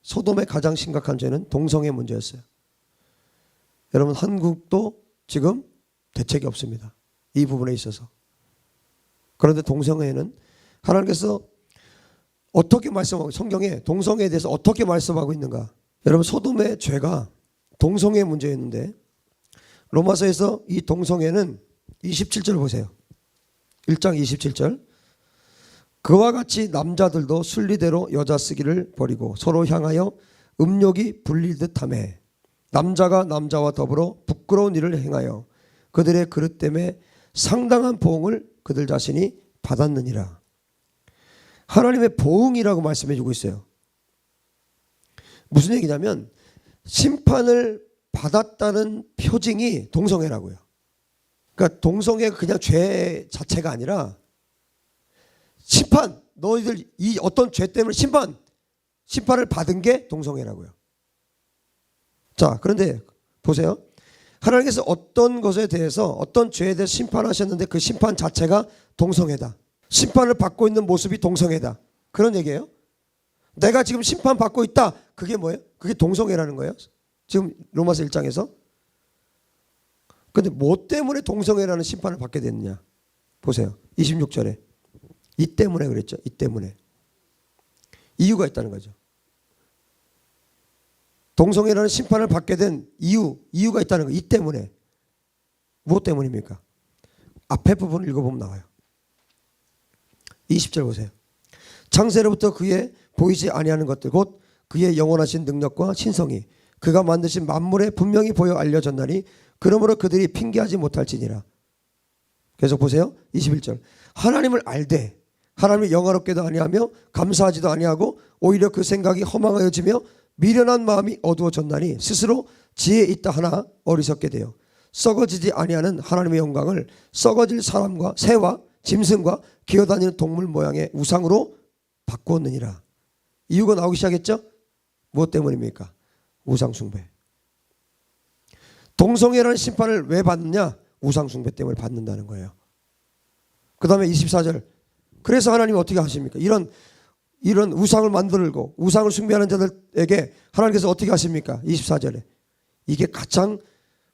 소돔의 가장 심각한 죄는 동성애 문제였어요. 여러분, 한국도 지금 대책이 없습니다. 이 부분에 있어서. 그런데 동성애는 하나님께서 어떻게 말씀하고, 성경에 동성애에 대해서 어떻게 말씀하고 있는가? 여러분, 소돔의 죄가 동성애 문제였는데 로마서에서 이 동성애는 27절 보세요. 1장 27절. 그와 같이 남자들도 순리대로 여자 쓰기를 버리고 서로 향하여 음욕이 불리듯 하며 남자가 남자와 더불어 부끄러운 일을 행하여 그들의 그릇 때문에 상당한 보응을 그들 자신이 받았느니라. 하나님의 보응이라고 말씀해 주고 있어요. 무슨 얘기냐면 심판을 받았다는 표징이 동성애라고요. 그러니까 동성애가 그냥 죄 자체가 아니라 심판, 너희들 이 어떤 죄 때문에 심판을 받은 게 동성애라고요. 자, 그런데 보세요. 하나님께서 어떤 것에 대해서, 어떤 죄에 대해서 심판하셨는데 그 심판 자체가 동성애다. 심판을 받고 있는 모습이 동성애다. 그런 얘기예요. 내가 지금 심판받고 있다. 그게 뭐예요? 그게 동성애라는 거예요. 지금 로마서 1장에서. 그런데 뭐 때문에 동성애라는 심판을 받게 됐느냐. 보세요. 26절에. 이 때문에 그랬죠. 이 때문에. 이유가 있다는 거죠. 동성애라는 심판을 받게 된 이유가 있다는 거예요. 이 때문에. 무엇 때문입니까? 앞에 부분을 읽어보면 나와요. 20절 보세요. 창세로부터 그의 보이지 아니하는 것들 곧 그의 영원하신 능력과 신성이 그가 만드신 만물에 분명히 보여 알려졌나니 그러므로 그들이 핑계하지 못할지니라. 계속 보세요. 21절. 하나님을 알되 하나님을 영화롭게도 아니하며 감사하지도 아니하고 오히려 그 생각이 허망하여지며 미련한 마음이 어두워졌나니 스스로 지혜 있다 하나 어리석게 되어 썩어지지 아니하는 하나님의 영광을 썩어질 사람과 새와 짐승과 기어다니는 동물 모양의 우상으로 바꾸었느니라. 이유가 나오기 시작했죠? 무엇 때문입니까? 우상숭배. 동성애라는 심판을 왜 받느냐? 우상숭배 때문에 받는다는 거예요. 그 다음에 24절. 그래서 하나님이 어떻게 하십니까? 이런 우상을 만들고 우상을 숭배하는 자들에게 하나님께서 어떻게 하십니까? 24절에. 이게 가장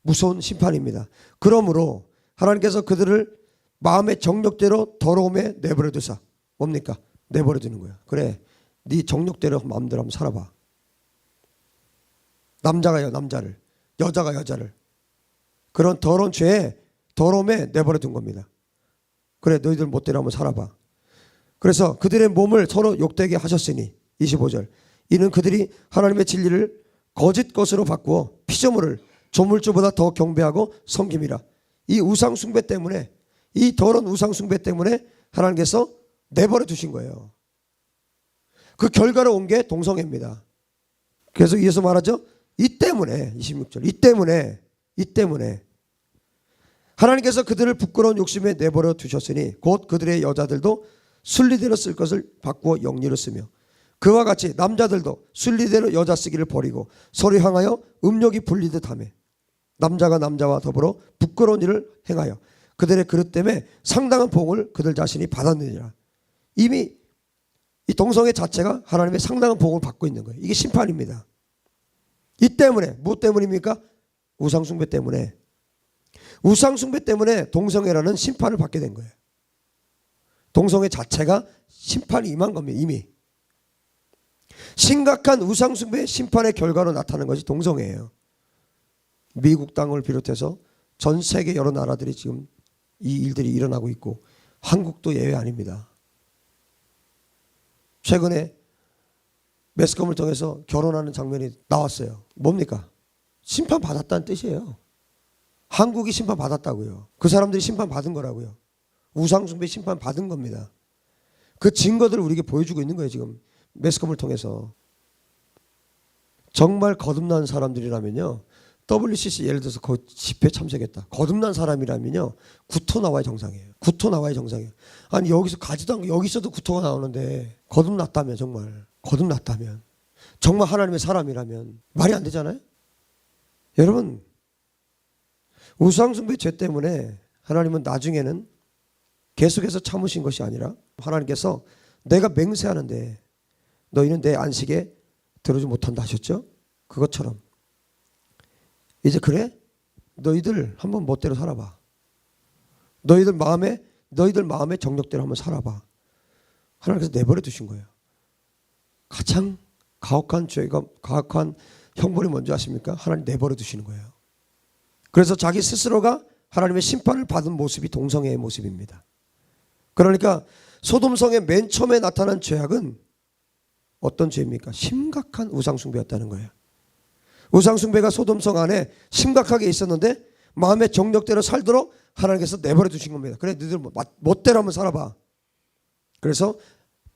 무서운 심판입니다. 그러므로 하나님께서 그들을 마음의 정욕대로 더러움에 내버려 두사. 뭡니까? 내버려 두는 거야. 그래, 네 정욕대로 마음대로 한번 살아봐. 남자가 남자를, 여자가 여자를 그런 더러운 죄에 더러움에 내버려 둔 겁니다. 그래, 너희들 멋대로 한번 살아봐. 그래서 그들의 몸을 서로 욕되게 하셨으니 25절. 이는 그들이 하나님의 진리를 거짓 것으로 바꾸어 피조물을 조물주보다 더 경배하고 섬김이라. 이 우상 숭배 때문에, 이 더러운 우상 숭배 때문에 하나님께서 내버려 두신 거예요. 그 결과로 온 게 동성애입니다. 그래서 이어서 말하죠. 이 때문에 26절. 이 때문에 하나님께서 그들을 부끄러운 욕심에 내버려 두셨으니 곧 그들의 여자들도 순리대로 쓸 것을 바꾸어 영리로 쓰며 그와 같이 남자들도 순리대로 여자 쓰기를 버리고 서로 향하여 음욕이 불리듯 하며 남자가 남자와 더불어 부끄러운 일을 행하여 그들의 그릇 때문에 상당한 보응을 그들 자신이 받았느니라. 이미 이 동성애 자체가 하나님의 상당한 보응을 받고 있는 거예요. 이게 심판입니다. 이 때문에, 무엇 때문입니까? 우상숭배 때문에. 우상숭배 때문에 동성애라는 심판을 받게 된 거예요. 동성애 자체가 심판이 임한 겁니다. 이미. 심각한 우상숭배의 심판의 결과로 나타나는 것이 동성애예요. 미국 땅을 비롯해서 전 세계 여러 나라들이 지금 이 일들이 일어나고 있고 한국도 예외 아닙니다. 최근에 매스컴을 통해서 결혼하는 장면이 나왔어요. 뭡니까? 심판받았다는 뜻이에요. 한국이 심판받았다고요. 그 사람들이 심판받은 거라고요. 우상숭배 심판받은 겁니다. 그 증거들을 우리에게 보여주고 있는 거예요. 지금 매스컴을 통해서. 정말 거듭난 사람들이라면요, WCC 예를 들어서 그 집회 참석했다. 거듭난 사람이라면요, 구토 나와야 정상이에요. 구토 나와야 정상이에요. 아니, 여기서 가지도 않고 여기서도 구토가 나오는데 거듭났다면, 정말 거듭났다면, 정말 하나님의 사람이라면 말이 안 되잖아요. 여러분, 우상숭배 죄 때문에 하나님은 나중에는 계속해서 참으신 것이 아니라 하나님께서 내가 맹세하는데 너희는 내 안식에 들어오지 못한다 하셨죠? 그것처럼 이제 그래? 너희들 한번 멋대로 살아봐. 너희들 마음의 정력대로 한번 살아봐. 하나님께서 내버려 두신 거예요. 가장 가혹한 형벌이 뭔지 아십니까? 하나님 내버려 두시는 거예요. 그래서 자기 스스로가 하나님의 심판을 받은 모습이 동성애의 모습입니다. 그러니까 소돔성의 맨 처음에 나타난 죄악은 어떤 죄입니까? 심각한 우상숭배였다는 거예요. 우상숭배가 소돔성 안에 심각하게 있었는데 마음의 정력대로 살도록 하나님께서 내버려 두신 겁니다. 그래 너희들 멋대로 한번 살아봐. 그래서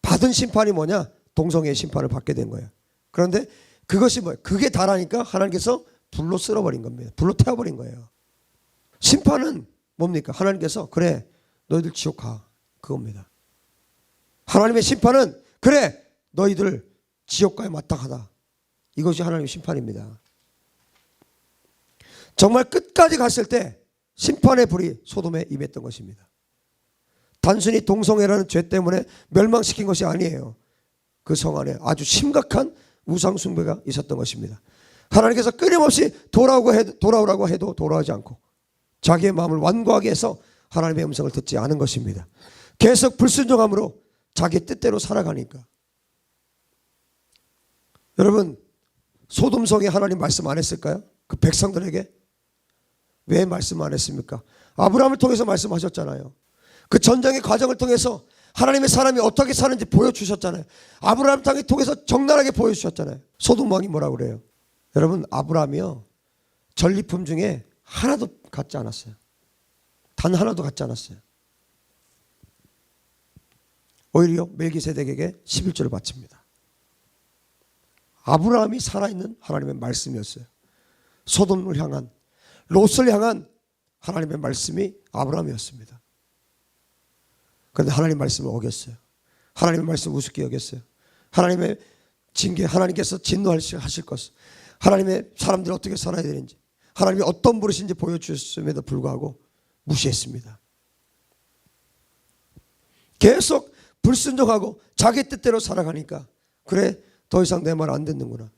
받은 심판이 뭐냐? 동성애의 심판을 받게 된 거예요. 그런데 그것이 뭐예요? 그게 다라니까 하나님께서 불로 쓸어버린 겁니다. 불로 태워버린 거예요. 심판은 뭡니까? 하나님께서 그래 너희들 지옥 가. 그겁니다. 하나님의 심판은 그래 너희들 지옥 가에 마땅하다. 이것이 하나님의 심판입니다. 정말 끝까지 갔을 때 심판의 불이 소돔에 임했던 것입니다. 단순히 동성애라는 죄 때문에 멸망시킨 것이 아니에요. 그 성 안에 아주 심각한 우상숭배가 있었던 것입니다. 하나님께서 끊임없이 돌아오라고 해도 돌아오지 않고 자기의 마음을 완고하게 해서 하나님의 음성을 듣지 않은 것입니다. 계속 불순종함으로 자기 뜻대로 살아가니까. 여러분 소돔성에 하나님 말씀 안 했을까요? 그 백성들에게 왜 말씀 안 했습니까? 아브라함을 통해서 말씀하셨잖아요. 그 전쟁의 과정을 통해서 하나님의 사람이 어떻게 사는지 보여주셨잖아요. 아브라함을 통해서 적나라하게 보여주셨잖아요. 소돔 왕이 뭐라고 그래요? 여러분 아브라함이요 전리품 중에 하나도 갖지 않았어요. 단 하나도 갖지 않았어요. 오히려 멜기세덱에게 11조를 바칩니다. 아브라함이 살아있는 하나님의 말씀이었어요. 소돔을 향한 롯을 향한 하나님의 말씀이 아브라함이었습니다. 그런데 하나님 말씀을 어겼어요. 하나님의 말씀을 우습게 여겼어요. 하나님의 징계, 하나님께서 진노하실 것, 하나님의 사람들이 어떻게 살아야 되는지, 하나님이 어떤 분이신지 보여주셨음에도 불구하고 무시했습니다. 계속 불순종하고 자기 뜻대로 살아가니까 그래 더 이상 내 말 안 듣는구나.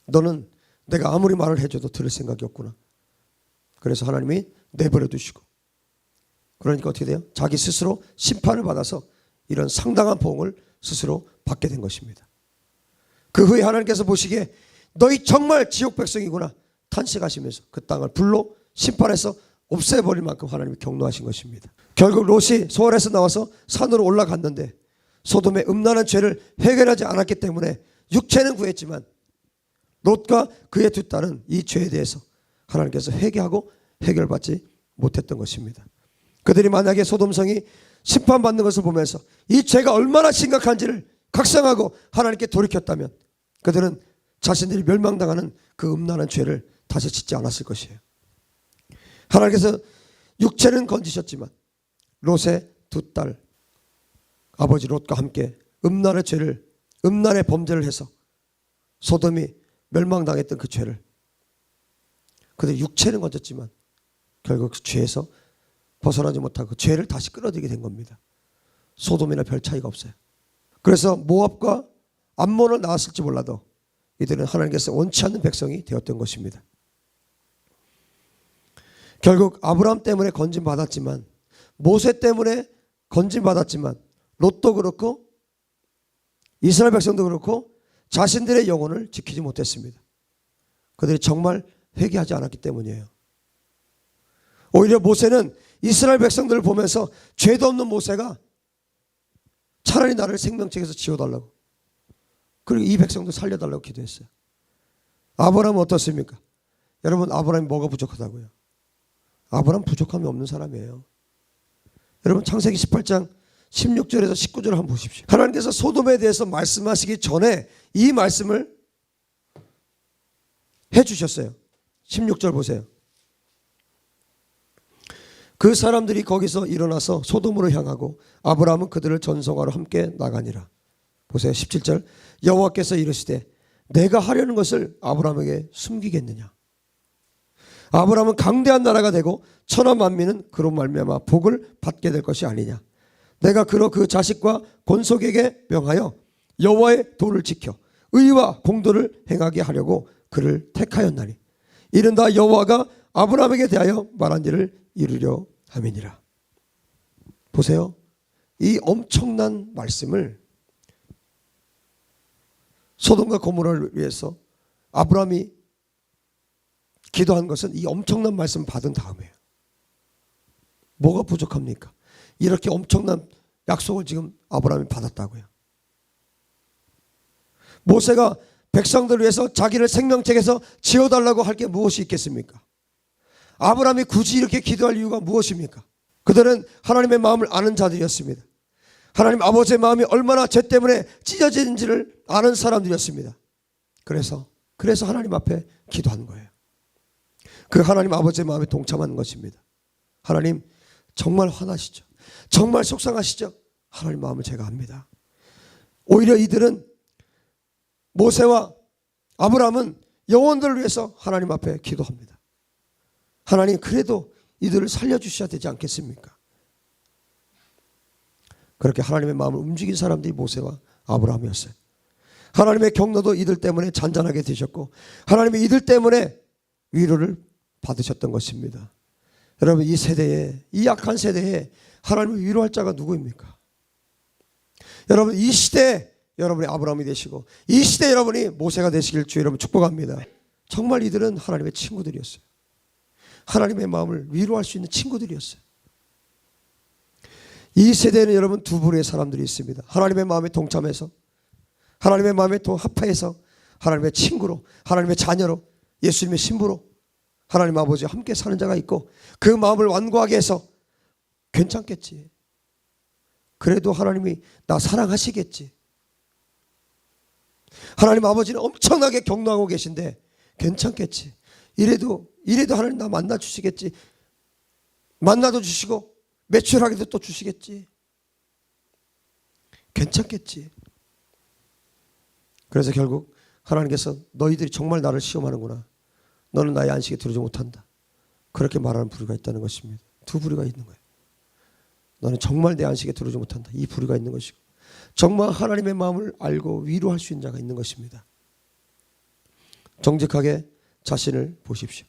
너는 내가 아무리 말을 해줘도 들을 생각이 없구나. 그래서 하나님이 내버려 두시고 그러니까 어떻게 돼요? 자기 스스로 심판을 받아서 이런 상당한 보응을 스스로 받게 된 것입니다. 그 후에 하나님께서 보시기에 너희 정말 지옥 백성이구나 탄식하시면서 그 땅을 불로 심판해서 없애버릴 만큼 하나님이 경노하신 것입니다. 결국 롯이 소알에서 나와서 산으로 올라갔는데 소돔의 음란한 죄를 해결하지 않았기 때문에 육체는 구했지만 롯과 그의 두 딸은 이 죄에 대해서 하나님께서 회개하고 해결받지 못했던 것입니다. 그들이 만약에 소돔성이 심판받는 것을 보면서 이 죄가 얼마나 심각한지를 각성하고 하나님께 돌이켰다면 그들은 자신들이 멸망당하는 그 음란한 죄를 다시 짓지 않았을 것이에요. 하나님께서 육체는 건지셨지만 롯의 두 딸 아버지 롯과 함께 음란의 범죄를 해서 소돔이 멸망당했던 그 죄를 그들 육체는 건졌지만 결국 그 죄에서 벗어나지 못하고 그 죄를 다시 끌어들이게 된 겁니다. 소돔이나 별 차이가 없어요. 그래서 모압과 암몬을 낳았을지 몰라도 이들은 하나님께서 원치 않는 백성이 되었던 것입니다. 결국 아브라함 때문에 건진받았지만 모세 때문에 건진받았지만 롯도 그렇고 이스라엘 백성도 그렇고 자신들의 영혼을 지키지 못했습니다. 그들이 정말 회개하지 않았기 때문이에요. 오히려 모세는 이스라엘 백성들을 보면서 죄도 없는 모세가 차라리 나를 생명책에서 지워달라고 그리고 이 백성도 살려달라고 기도했어요. 아브라함은 어떻습니까? 여러분 아브라함이 뭐가 부족하다고요? 아브라함 부족함이 없는 사람이에요. 여러분 창세기 18장 16절에서 19절을 한번 보십시오. 하나님께서 소돔에 대해서 말씀하시기 전에 이 말씀을 해주셨어요. 16절 보세요. 그 사람들이 거기서 일어나서 소돔으로 향하고 아브라함은 그들을 전송하러 함께 나가니라. 보세요. 17절 여호와께서 이르시되 내가 하려는 것을 아브라함에게 숨기겠느냐. 아브라함은 강대한 나라가 되고 천하 만민은 그로 말미암아 복을 받게 될 것이 아니냐. 내가 그로 그 자식과 권속에게 명하여 여호와의 도를 지켜 의와 공도를 행하게 하려고 그를 택하였나니 이는 다 여호와가 아브라함에게 대하여 말한 일을 이루려 함이니라. 보세요. 이 엄청난 말씀을 소돔과 고모라를 위해서 아브라함이 기도한 것은 이 엄청난 말씀 받은 다음에요. 뭐가 부족합니까? 이렇게 엄청난 약속을 지금 아브라함이 받았다고요. 모세가 백성들을 위해서 자기를 생명책에서 지어달라고 할 게 무엇이 있겠습니까? 아브라함이 굳이 이렇게 기도할 이유가 무엇입니까? 그들은 하나님의 마음을 아는 자들이었습니다. 하나님 아버지의 마음이 얼마나 죄 때문에 찢어지는지를 아는 사람들이었습니다. 그래서 하나님 앞에 기도하는 거예요. 그 하나님 아버지의 마음에 동참하는 것입니다. 하나님 정말 화나시죠? 정말 속상하시죠? 하나님 마음을 제가 압니다. 오히려 이들은 모세와 아브라함은 영혼들을 위해서 하나님 앞에 기도합니다. 하나님 그래도 이들을 살려주셔야 되지 않겠습니까? 그렇게 하나님의 마음을 움직인 사람들이 모세와 아브라함이었어요. 하나님의 경로도 이들 때문에 잔잔하게 되셨고 하나님이 이들 때문에 위로를 받으셨던 것입니다. 여러분 이 세대에, 이 약한 세대에 하나님을 위로할 자가 누구입니까? 여러분 이 시대에 여러분이 아브라함이 되시고 이 시대에 여러분이 모세가 되시길 주 여러분 축복합니다. 정말 이들은 하나님의 친구들이었어요. 하나님의 마음을 위로할 수 있는 친구들이었어요. 이 세대에는 여러분 두 부류의 사람들이 있습니다. 하나님의 마음에 동참해서 하나님의 마음에 또 합해서 하나님의 친구로 하나님의 자녀로 예수님의 신부로 하나님 아버지와 함께 사는 자가 있고 그 마음을 완고하게 해서 괜찮겠지. 그래도 하나님이 나 사랑하시겠지. 하나님 아버지는 엄청나게 격노하고 계신데 괜찮겠지. 이래도 하나님 나 만나 주시겠지. 만나도 주시고 매출하게도 또 주시겠지. 괜찮겠지. 그래서 결국 하나님께서 너희들이 정말 나를 시험하는구나. 너는 나의 안식에 들어오지 못한다. 그렇게 말하는 부류가 있다는 것입니다. 두 부류가 있는 거예요. 너는 정말 내 안식에 들어오지 못한다. 이 부류가 있는 것이고 정말 하나님의 마음을 알고 위로할 수 있는 자가 있는 것입니다. 정직하게 자신을 보십시오.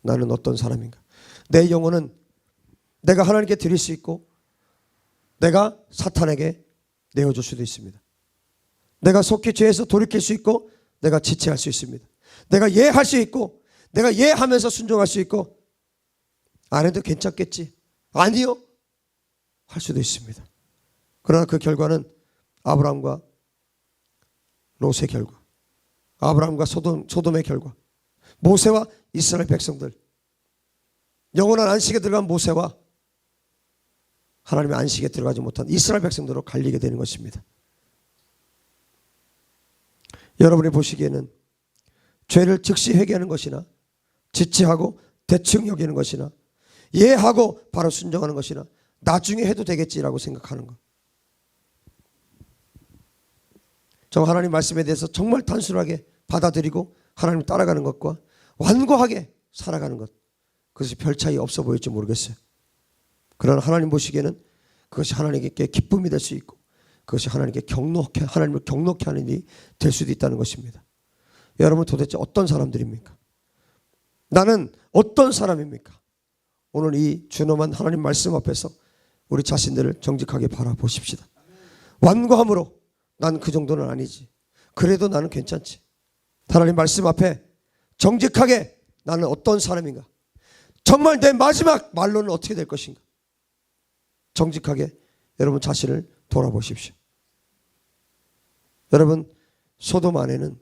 나는 어떤 사람인가? 내 영혼은 내가 하나님께 드릴 수 있고 내가 사탄에게 내어줄 수도 있습니다. 내가 속히 죄에서 돌이킬 수 있고 내가 지체할 수 있습니다. 내가 예할 수 있고 내가 예하면서 순종할 수 있고 안 해도 괜찮겠지. 아니요. 할 수도 있습니다. 그러나 그 결과는 아브라함과 롯의 결과, 아브라함과 소돔의 결과, 모세와 이스라엘 백성들, 영원한 안식에 들어간 모세와 하나님의 안식에 들어가지 못한 이스라엘 백성들로 갈리게 되는 것입니다. 여러분이 보시기에는 죄를 즉시 회개하는 것이나 지체하고 대충 여기는 것이나 예하고 바로 순종하는 것이나 나중에 해도 되겠지라고 생각하는 것. 저 하나님 말씀에 대해서 정말 단순하게 받아들이고 하나님 따라가는 것과 완고하게 살아가는 것, 그것이 별 차이 없어 보일지 모르겠어요. 그러나 하나님 보시기에는 그것이 하나님께 기쁨이 될 수 있고 그것이 하나님을 경록케 하는 일이 될 수도 있다는 것입니다. 여러분 도대체 어떤 사람들입니까? 나는 어떤 사람입니까? 오늘 이 준엄한 하나님 말씀 앞에서 우리 자신들을 정직하게 바라보십시다. 완고함으로 난 그 정도는 아니지. 그래도 나는 괜찮지. 하나님 말씀 앞에 정직하게 나는 어떤 사람인가? 정말 내 마지막 말로는 어떻게 될 것인가? 정직하게 여러분 자신을 돌아보십시오. 여러분 소돔 안에는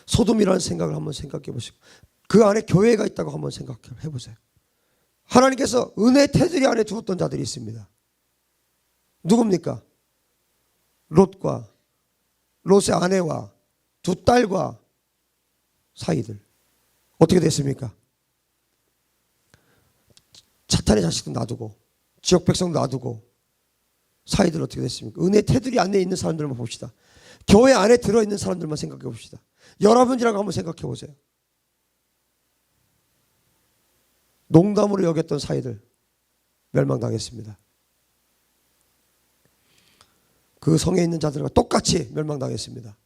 소돔이라는 생각을 한번 생각해 보시고 그 안에 교회가 있다고 한번 생각해 보세요. 하나님께서 은혜 테두리 안에 두었던 자들이 있습니다. 누굽니까? 롯과 롯의 아내와 두 딸과 사이들. 어떻게 됐습니까? 사탄의 자식도 놔두고 지역 백성도 놔두고 사이들 어떻게 됐습니까? 은혜 테두리 안에 있는 사람들만 봅시다. 교회 안에 들어있는 사람들만 생각해 봅시다. 여러분이라고 한번 생각해 보세요. 농담으로 여겼던 사이들 멸망당했습니다. 그 성에 있는 자들과 똑같이 멸망당했습니다.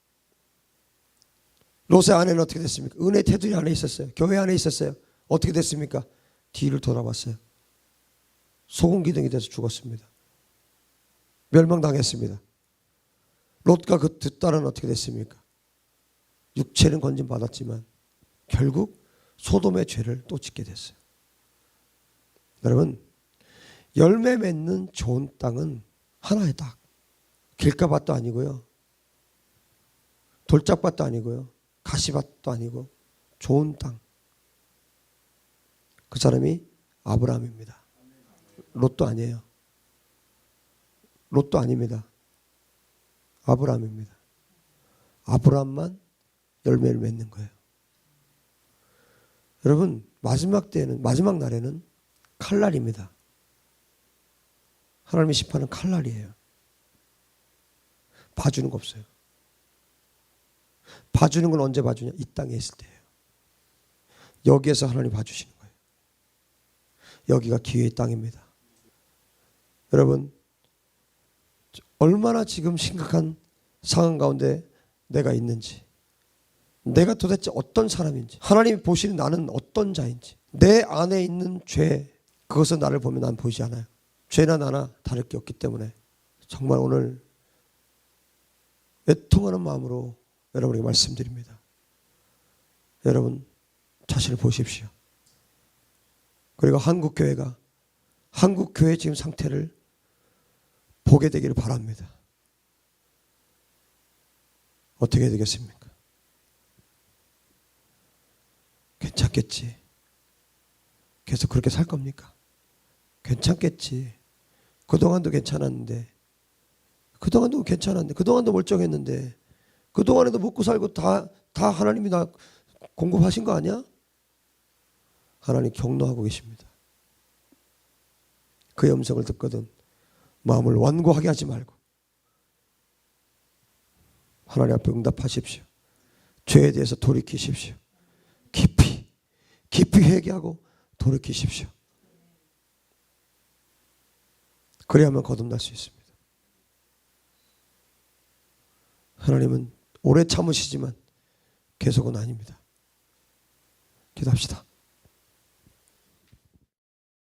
롯의 아내는 어떻게 됐습니까? 은혜 테두리 안에 있었어요. 교회 안에 있었어요. 어떻게 됐습니까? 뒤를 돌아봤어요. 소금기둥이 돼서 죽었습니다. 멸망당했습니다. 롯과 그 두 딸은 어떻게 됐습니까? 육체는 건진받았지만 결국 소돔의 죄를 또 짓게 됐어요. 여러분, 열매 맺는 좋은 땅은 하나의 딱 길가밭도 아니고요, 돌짝밭도 아니고요, 가시밭도 아니고 좋은 땅. 그 사람이 아브라함입니다. 롯도 아니에요. 롯도 아닙니다. 아브라함입니다. 아브라함만 열매를 맺는 거예요. 여러분, 마지막 때에는, 마지막 날에는 칼날입니다. 하나님이 심판은 칼날이에요. 봐주는 거 없어요. 봐주는 건 언제 봐주냐? 이 땅에 있을 때예요. 여기에서 하나님 봐주시는 거예요. 여기가 기회의 땅입니다. 여러분, 얼마나 지금 심각한 상황 가운데 내가 있는지, 내가 도대체 어떤 사람인지, 하나님이 보시는 나는 어떤 자인지, 내 안에 있는 죄, 그것은 나를 보면 난 보이지 않아요. 죄나 나나 다를 게 없기 때문에 정말 오늘 애통하는 마음으로 여러분에게 말씀드립니다. 여러분 자신을 보십시오. 그리고 한국교회가 한국교회 지금 상태를 보게 되기를 바랍니다. 어떻게 되겠습니까? 괜찮겠지. 계속 그렇게 살 겁니까? 괜찮겠지. 그동안도 괜찮았는데, 그동안도 괜찮았는데, 그동안도 멀쩡했는데, 그동안에도 먹고 살고 다 하나님이 나 공급하신 거 아니야? 하나님 격노하고 계십니다. 그의 음성을 듣거든 마음을 완고하게 하지 말고 하나님 앞에 응답하십시오. 죄에 대해서 돌이키십시오. 깊이 회개하고 돌이키십시오. 그래야만 거듭날 수 있습니다. 하나님은 오래 참으시지만 계속은 아닙니다. 기도합시다.